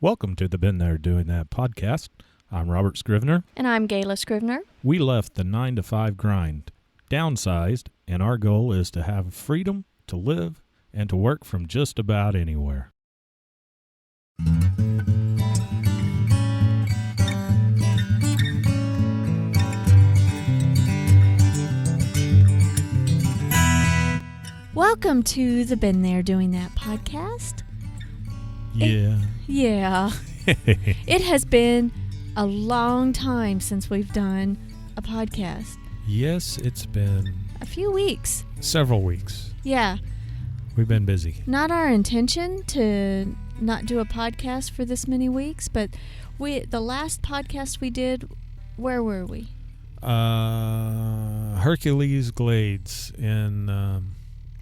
Welcome to the Been There Doing That podcast. I'm Robert Scrivener. And I'm Gayla Scrivener. We left the 9-to-5 grind, downsized, and our goal is to have freedom to live and to work from just about anywhere. Welcome to the Been There Doing That podcast. Yeah. It has been a long time since we've done a podcast. Yes, it's been A few weeks. several weeks. Yeah. We've been busy. Not our intention to not do a podcast for this many weeks, but the last podcast we did, where were we? Hercules Glades in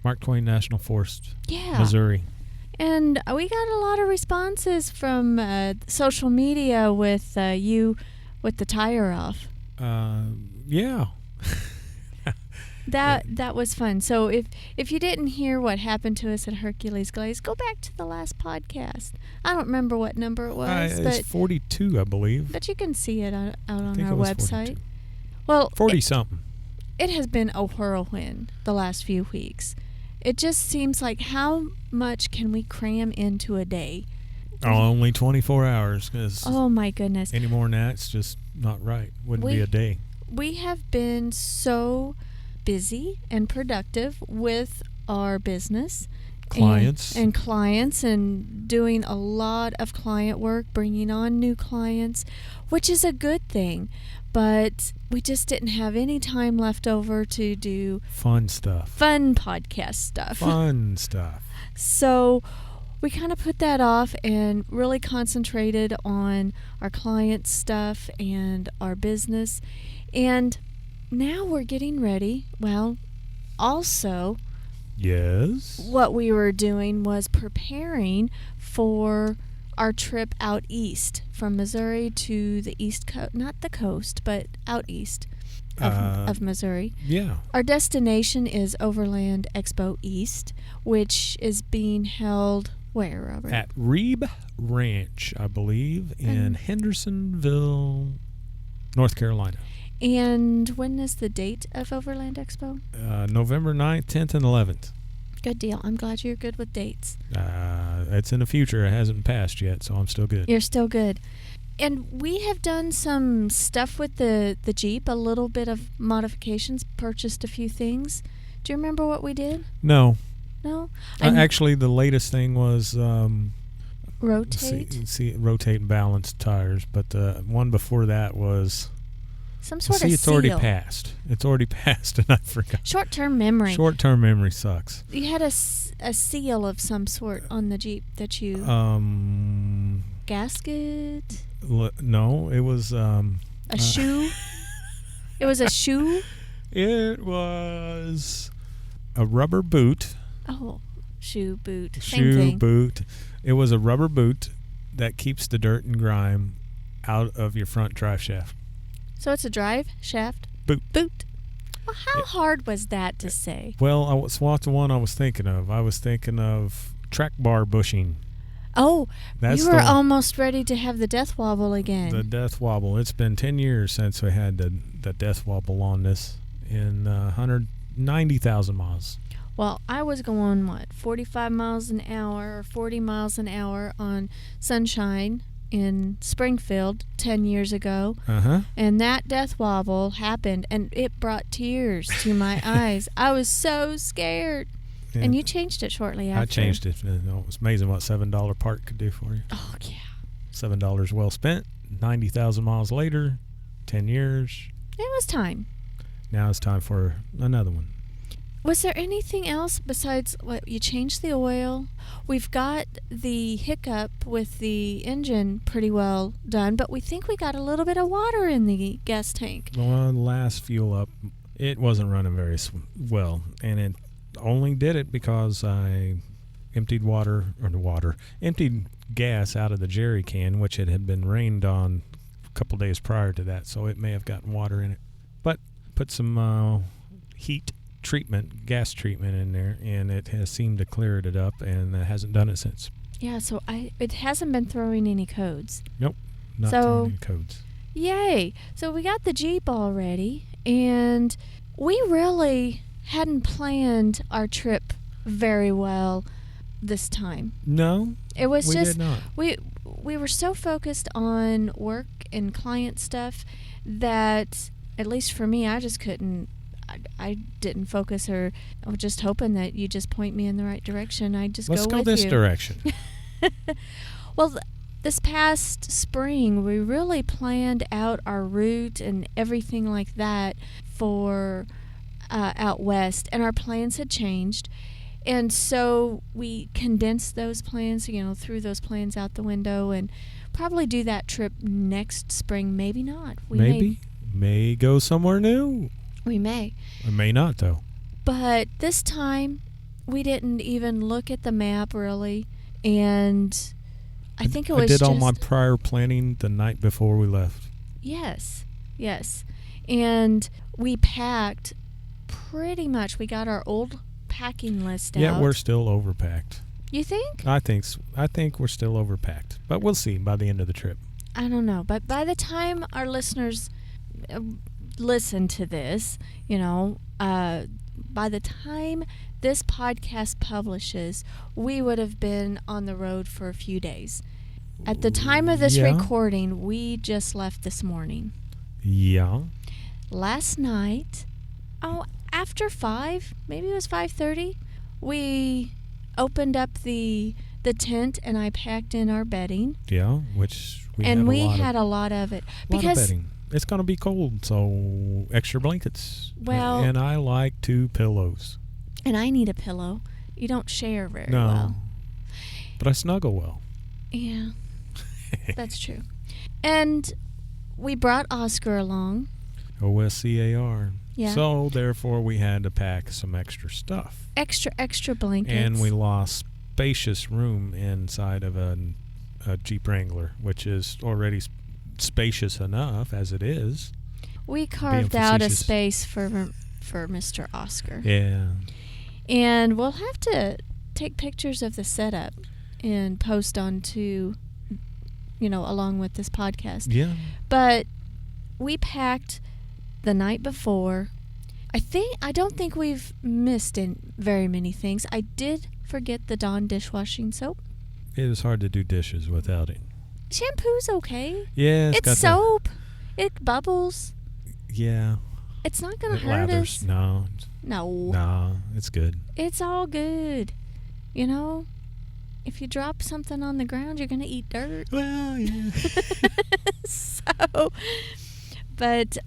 Mark Twain National Forest, Missouri. And we got a lot of responses from social media with you with the tire off. Yeah. That was fun. So if you didn't hear what happened to us at Hercules Glades, go back to the last podcast. I don't remember what number it was, it's but 42, I believe. but you can see it out on think our it was website. 42. Well, 40-something. it has been a whirlwind the last few weeks. It just seems like how much can we cram into a day? Only 24 hours. Cause Oh my goodness. any more than that, it's just not right. Wouldn't be a day. We have been so busy and productive with our business. Clients. And clients and doing a lot of client work, bringing on new clients, which is a good thing. But we just didn't have any time left over to do Fun stuff. fun podcast stuff. Fun stuff. So we kind of put that off and really concentrated on our client stuff and our business. And now we're getting ready. Well, also, Yes. what we were doing was preparing for our trip out east from Missouri to the east coast, not the coast, but out east of Missouri. Yeah. Our destination is Overland Expo East, which is being held where, Robert? At Reeb Ranch, I believe, in Hendersonville, North Carolina. And when is the date of Overland Expo? November 9th, 10th, and 11th. Good deal. I'm glad you're good with dates. It's in the future. It hasn't passed yet, so I'm still good. You're still good. And we have done some stuff with the Jeep, a little bit of modifications, purchased a few things. Do you remember what we did? No. No? Actually, the latest thing was Rotate? rotate and balance tires, but the one before that was Some sort of it's seal. already passed. It's already passed, and I forgot. Short-term memory. Short-term memory sucks. You had a seal of some sort on the Jeep that you... gasket? No, it was A shoe? It was a shoe? It was a rubber boot. Oh, shoe, boot. Same Shoe thing. boot. It was a rubber boot that keeps the dirt and grime out of your front drive shaft. So it's a drive shaft Boot. Well, how hard was that to say? Well, what's the one I was thinking of? I was thinking of track bar bushing. Oh, That's you were the almost ready to have the death wobble again. The death wobble. It's been 10 years since we had the death wobble on this in 190,000 miles. Well, I was going, 45 miles an hour or 40 miles an hour on Sunshine in Springfield 10 years ago. Uh-huh. And that death wobble happened, and it brought tears to my eyes. I was so scared. Yeah. And you changed it shortly after. I changed it. It was amazing what $7 part could do for you. Oh, yeah. $7 well spent. 90,000 miles later, 10 years. It was time. Now it's time for another one. Was there anything else besides what you changed the oil? We've got the hiccup with the engine pretty well done, but we think we got a little bit of water in the gas tank. Well, the last fuel up, it wasn't running very well, and it only did it because I emptied emptied gas out of the jerry can, which it had been rained on a couple days prior to that, so it may have gotten water in it. But put some gas treatment in there, and it has seemed to clear it up, and it hasn't done it since. Yeah, so it hasn't been throwing any codes. Nope, not So- throwing any codes. Yay. So we got the Jeep already, and we really hadn't planned our trip very well this time. No, It was we just did not. we were so focused on work and client stuff that, at least for me, I just couldn't. I didn't focus, or I was just hoping that you just point me in the right direction. I'd just Let's go go with this you. direction. Well, this past spring, we really planned out our route and everything like that for out west, and our plans had changed. And so we condensed those plans, threw those plans out the window, and probably do that trip next spring. Maybe not. May go somewhere new. We may. Or may not, though. But this time, we didn't even look at the map, really. And I think it was I did all just- my prior planning the night before we left. Yes. And we packed pretty much. We got our old packing list out. Yeah, we're still overpacked. You think? I think we're still overpacked. But we'll see by the end of the trip. I don't know. But by the time our listeners listen to this, by the time this podcast publishes, we would have been on the road for a few days. At the time of this Yeah. recording, we just left this morning. Yeah. Last night, after 5, maybe it was 5:30, we opened up the tent and I packed in our bedding. Yeah, which we And have we a lot had of, a lot of it. lot of Because bedding. It's going to be cold, so extra blankets. Well- and I like 2 pillows. and I need a pillow. You don't share very No. well. But I snuggle well. Yeah, that's true. And we brought Oscar along. OSCAR. Yeah. So, therefore, we had to pack some extra stuff. Extra blankets. And we lost spacious room inside of a Jeep Wrangler, which is already spacious enough as it is. We carved out a facetious. space for Mr. Oscar. Yeah. And we'll have to take pictures of the setup and post onto, along with this podcast. Yeah. But we packed the night before. I don't think we've missed very many things. I did forget the Dawn dishwashing soap. It is hard to do dishes without it. Shampoo's okay. Yeah. It's got soap. It bubbles. Yeah. It's not going It to hurt lathers. us. No. No. It's good. It's all good. If you drop something on the ground, you're going to eat dirt. Well, yeah. But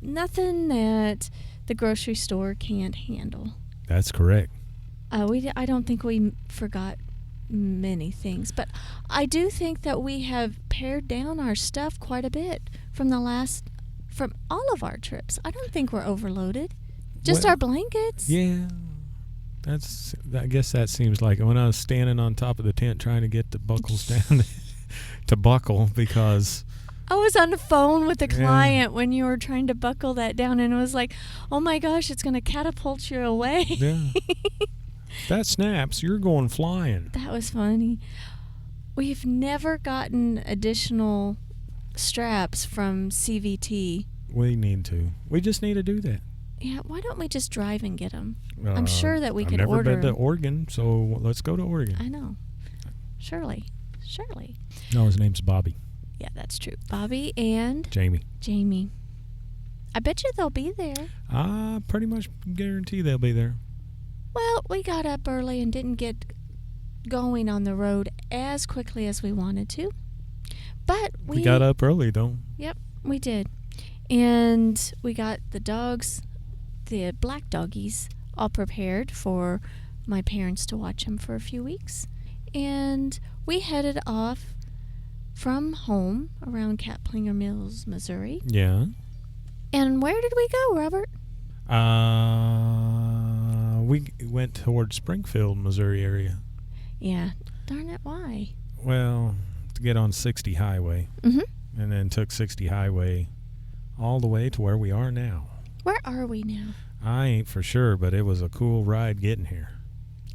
nothing that the grocery store can't handle. That's correct. I don't think we forgot many things, but I do think that we have pared down our stuff quite a bit from all of our trips. I don't think we're overloaded. Just Well, our blankets. Yeah. I guess that seems like it. When I was standing on top of the tent trying to get the buckles down to buckle because I was on the phone with the Yeah. client when you were trying to buckle that down, and it was like, oh my gosh, it's going to catapult you away. yeah. If that snaps, you're going flying. That was funny. We've never gotten additional straps from CVT. We need to. We just need to do that. Yeah, why don't we just drive and get them? I'm sure that we could I've never order been to 'em. Oregon, so let's go to Oregon. I know. Surely. No, his name's Bobby. Yeah, that's true. Bobby and Jamie. Jamie. I bet you they'll be there. I pretty much guarantee they'll be there. Well, we got up early and didn't get going on the road as quickly as we wanted to. But We got up early, though. Yep, we did. And we got the dogs, the black doggies, all prepared for my parents to watch them for a few weeks. And we headed off from home around Caplinger Mills, Missouri. Yeah. And where did we go, Robert? We went towards Springfield, Missouri area. Yeah, darn it, why? Well, to get on 60 highway. Mm-hmm. And then took 60 highway all the way to where we are now. Where are we now? I ain't for sure, but it was a cool ride getting here.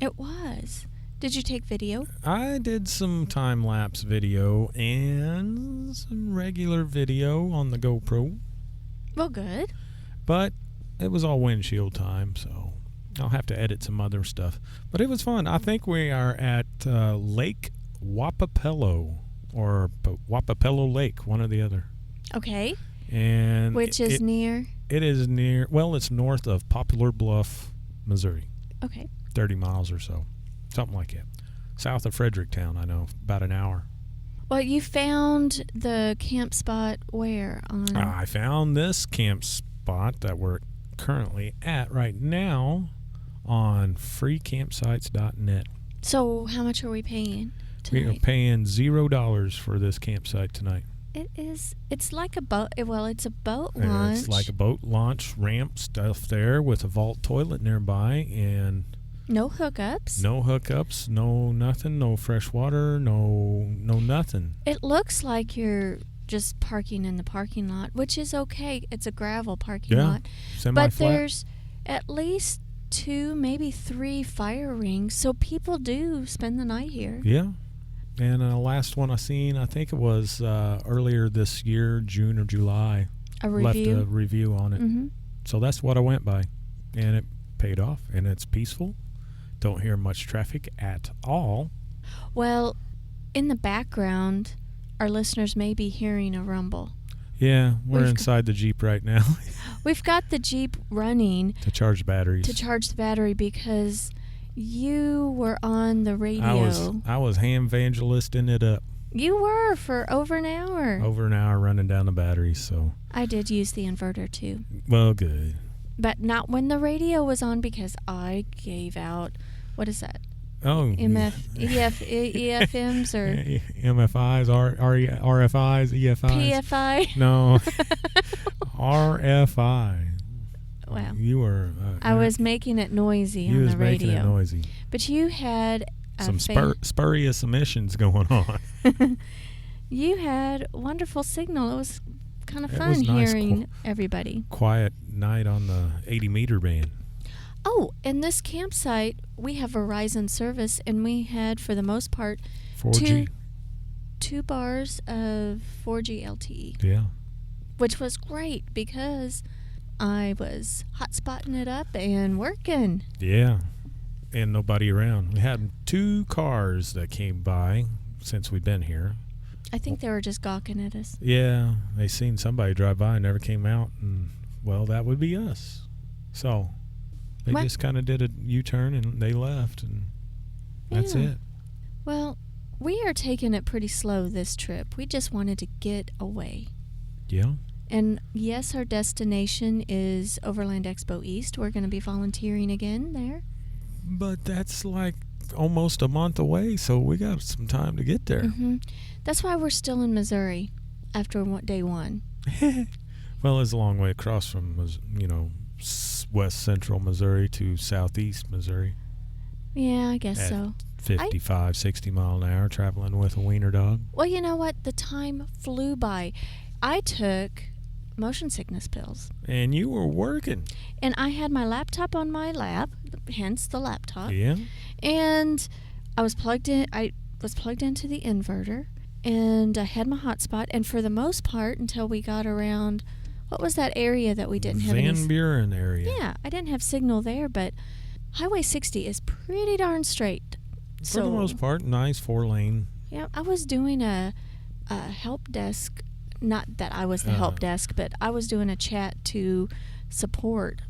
It was. Did you take video? I did some time-lapse video and some regular video on the GoPro. Well, good. But it was all windshield time, so I'll have to edit some other stuff. But it was fun. I think we are at Lake Wappapello or Wappapello Lake, one or the other. Okay. And Which is near? It is near, well, it's north of Poplar Bluff, Missouri. Okay. 30 miles or so. Something like that. South of Fredericktown, I know, about an hour. Well, you found the camp spot where? I found this camp spot that we're currently at right now on freecampsites.net. So how much are we paying tonight? We are paying $0 for this campsite tonight. It's like a boat. Well, it's a boat launch. It's like a boat launch ramp stuff there with a vault toilet nearby and no hookups. No hookups, no nothing, no fresh water, no nothing. It looks like you're just parking in the parking lot, which is okay. It's a gravel parking lot. Semi-flat. But there's at least 2, maybe 3 fire rings, so people do spend the night here. Yeah. And last one I seen, I think it was earlier this year, June or July. A review? Left a review on it. Mm-hmm. So that's what I went by. And it paid off. And it's peaceful. Don't hear much traffic at all. Well, in the background, our listeners may be hearing a rumble. Yeah, we're inside the Jeep right now. We've got the Jeep running. To charge batteries. To charge the battery because you were on the radio. I was ham evangelisting it up. You were for over an hour. Over an hour running down the batteries, so. I did use the inverter too. Well, good. But not when the radio was on because I gave out, what is that? Oh. EFMs or? MFIs, RFIs, EFIs. PFI? No. RFI. Wow. You were. I was making it noisy on the radio. You was making it noisy. But you had some spurious emissions going on. You had wonderful signal. It was kind of fun hearing everybody. Quiet night on the 80-meter band. Oh, in this campsite, we have Verizon service, and we had, for the most part, 4G. two bars of 4G LTE. Yeah. Which was great because I was hotspotting it up and working. Yeah. And nobody around. We had 2 cars that came by since we've been here. I think they were just gawking at us. Yeah. They seen somebody drive by and never came out. And, well, that would be us. So they just kind of did a U-turn and they left. And that's it. Well, we are taking it pretty slow this trip. We just wanted to get away. Yeah. And yes, our destination is Overland Expo East. We're going to be volunteering again there. But that's like almost a month away, so we got some time to get there. Mm-hmm. That's why we're still in Missouri after day 1. Well, it's a long way across from, west central Missouri to southeast Missouri. Yeah, I guess so. 55, 60 mile an hour traveling with a wiener dog. Well, you know what? The time flew by. I took motion sickness pills. And you were working. And I had my laptop on my lap, hence the laptop. Yeah. And I was plugged in. I was plugged into the inverter, and I had my hotspot. And for the most part, until we got around, what was that area that we didn't have? Van Buren area. Yeah, I didn't have signal there, but Highway 60 is pretty darn straight. For the most part, nice 4-lane. Yeah, I was doing a help desk. Not that I was the help desk, but I was doing a chat to support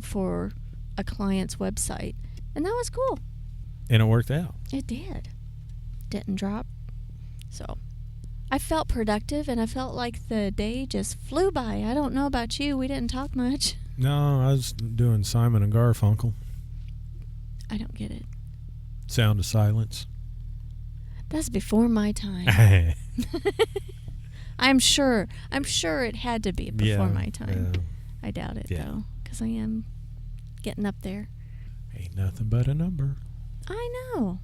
for a client's website. And that was cool. And it worked out. It did. Didn't drop. So I felt productive, and I felt like the day just flew by. I don't know about you. We didn't talk much. No, I was doing Simon and Garfunkel. I don't get it. Sound of Silence. That's before my time. I'm sure it had to be before my time. I doubt it, though, because I am getting up there. Ain't nothing but a number. I know.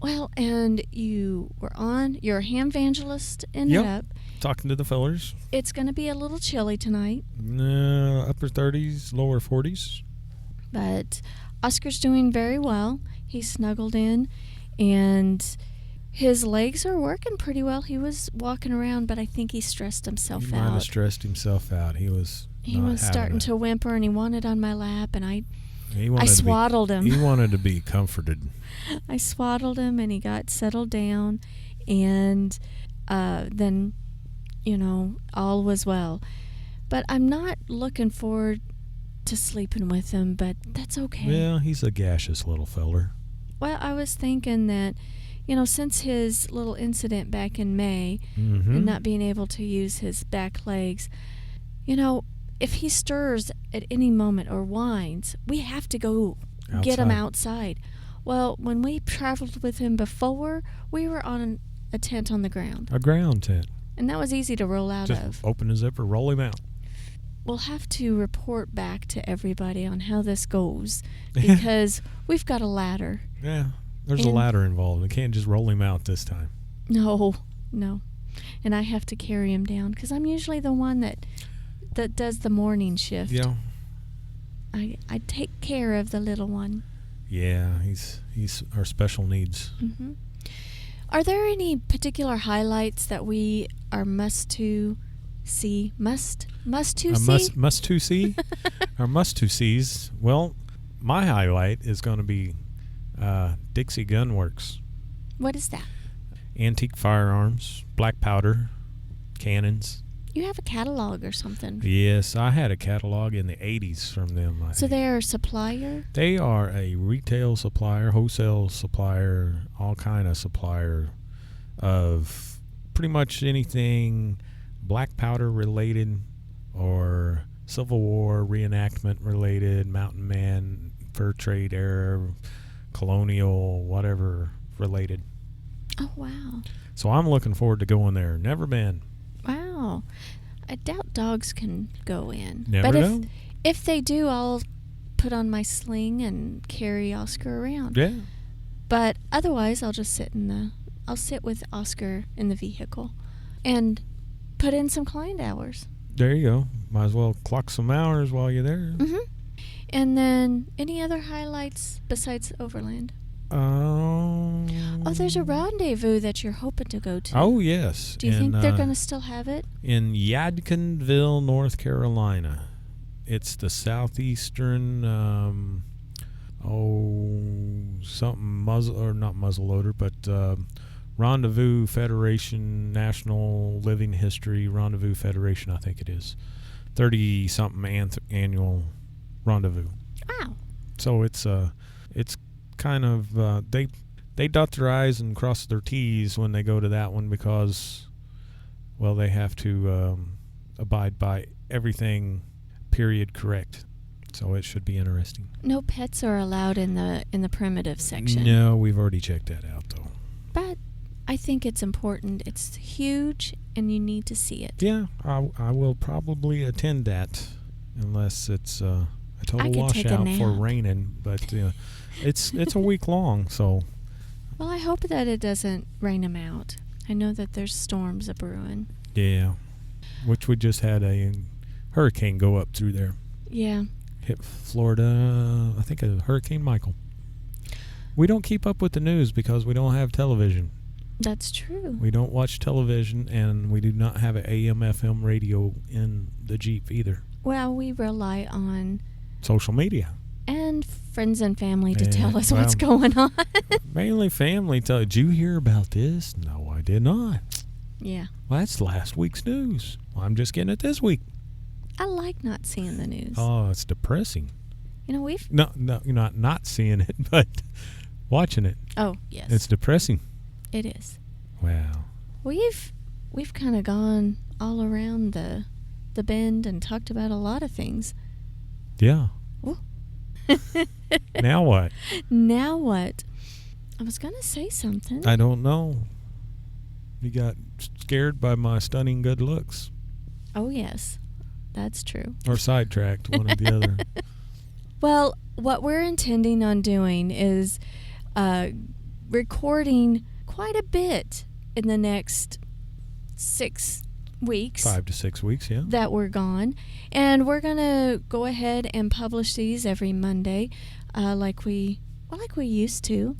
Well, and you were on, you're a ham evangelist in up. Talking to the fellers. It's going to be a little chilly tonight. Upper 30s, lower 40s. But Oscar's doing very well. He snuggled in, and his legs are working pretty well. He was walking around, but I think he stressed himself He out. might have stressed himself out. He was Starting to whimper, and he wanted on my lap, and I wanted swaddled him. He wanted to be comforted. I swaddled him, and he got settled down, and then, all was well. But I'm not looking forward to sleeping with him, but that's okay. Well, he's a gaseous little feller. Well, I was thinking that, since his little incident back in May Mm-hmm. and not being able to use his back legs, if he stirs at any moment or whines, we have to go get him outside. Well, when we traveled with him before, we were on a tent on the ground. A ground tent. And that was easy to roll out Just of. open the zipper, roll him out. We'll have to report back to everybody on how this goes because we've got a ladder. Yeah, there's a ladder involved. We can't just roll him out this time. No. And I have to carry him down because I'm usually the one that does the morning shift. Yeah. I take care of the little one. Yeah, he's our special needs. Mm-hmm. Are there any particular highlights that we are must to see? Must to see? Our must to sees. Well, my highlight is going to be Dixie Gun Works. What is that? Antique firearms, black powder, cannons. You have a catalog or something. Yes, I had a catalog in the 80s from them. So they're a supplier? They are a retail supplier, wholesale supplier, all kind of supplier of pretty much anything black powder related or Civil War reenactment related, mountain man, fur trade era, colonial, whatever related. Oh, wow. So I'm looking forward to going there. Never been. Wow. I doubt dogs can go in. Never know. If they do, I'll put on my sling and carry Oscar around. Yeah. But otherwise, I'll just I'll sit with Oscar in the vehicle and put in some client hours. There you go. Might as well clock some hours while you're there. Mm-hmm. And then any other highlights besides Overland? Oh, there's a rendezvous that you're hoping to go to. Oh, yes. Do you think they're going to still have it? In Yadkinville, North Carolina. It's the southeastern, not muzzleloader, but Rendezvous Federation, National Living History Rendezvous Federation, I think it is. 30-something annual rendezvous. Wow. So it's kind of they dot their I's and cross their T's when they go to that one because, well, they have to abide by everything period correct. So it should be interesting. No pets are allowed in the primitive section. No, we've already checked that out though. But I think it's important. It's huge, and you need to see it. Yeah, I will probably attend that unless it's a total washout for raining. But it's a week long, so. Well, I hope that it doesn't rain them out. I know that there's storms a brewing. Yeah, which we just had a hurricane go up through there. Yeah. Hit Florida, I think a Hurricane Michael. We don't keep up with the news because we don't have television. That's true. We don't watch television, and we do not have an AM/FM radio in the Jeep either. Well, we rely on social media and friends and family to tell us what's going on. Mainly family. Did you hear about this? No, I did not. Yeah. Well, that's last week's news. Well, I'm just getting it this week. I like not seeing the news. Oh, it's depressing. We've... No, you're not seeing it, but watching it. Oh, yes. It's depressing. It is. Wow. We've kind of gone all around the bend and talked about a lot of things. Yeah. Now what? Now what? I was going to say something. I don't know. You got scared by my stunning good looks. Oh, yes. That's true. Or sidetracked, one or the other. Well, what we're intending on doing is recording quite a bit in the next 6 weeks. 5 to 6 weeks, yeah. That we're gone. And we're going to go ahead and publish these every Monday like we like we used to.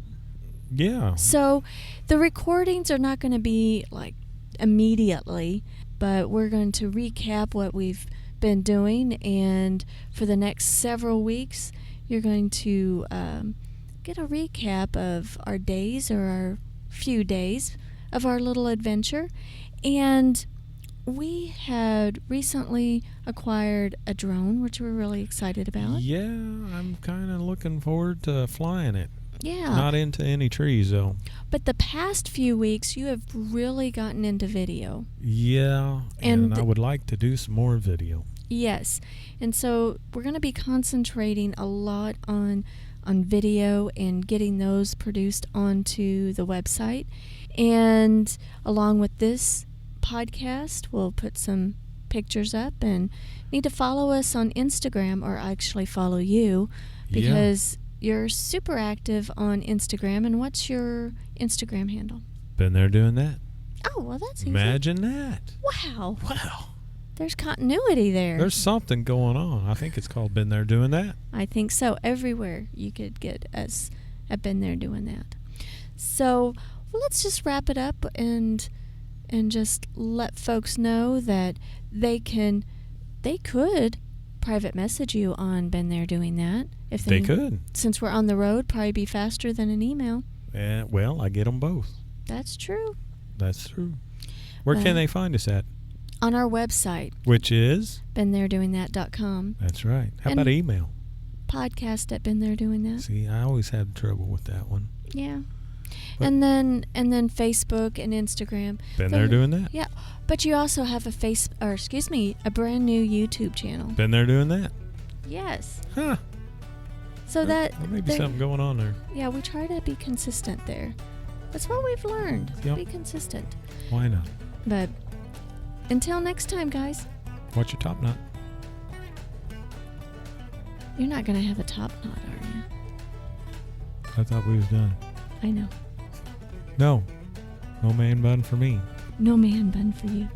Yeah. So the recordings are not going to be like immediately, but we're going to recap what we've been doing, and for the next several weeks you're going to get a recap of our days, or our few days of our little adventure. And we had recently acquired a drone, which we're really excited about. Yeah, I'm kind of looking forward to flying it. Yeah. Not into any trees, though. But the past few weeks, you have really gotten into video. Yeah, and I would like to do some more video. Yes. And so we're going to be concentrating a lot on video and getting those produced onto the website. And along with this podcast, we'll put some pictures up, and need to follow us on Instagram, or actually follow you, because you're super active on Instagram. And what's your Instagram handle? Been there doing that. Oh, well, that's easy. Imagine that. Wow. Wow. There's continuity there. There's something going on. I think it's called Been There Doing That. I think so. Everywhere you could get us at Been There Doing That. So, well, let's just wrap it up and just let folks know that they could private message you on Been There Doing That. If they could. Since we're on the road, probably be faster than an email. Well, I get them both. That's true. That's true. Where can they find us at? On our website. Which is? BeenThereDoingThat.com. That's right. How about email? Podcast at BeenThereDoingThat. See, I always have trouble with that one. Yeah. But and then Facebook and Instagram. Been There Doing That. Yeah. But you also have a brand new YouTube channel. Been There Doing That. Yes. Huh. So there may be something going on there. Yeah, we try to be consistent there. That's what we've learned. Yep. Be consistent. Why not? But until next time, guys. What's your top knot? You're not going to have a top knot, are you? I thought we was done. I know. No. No man bun for me. No man bun for you.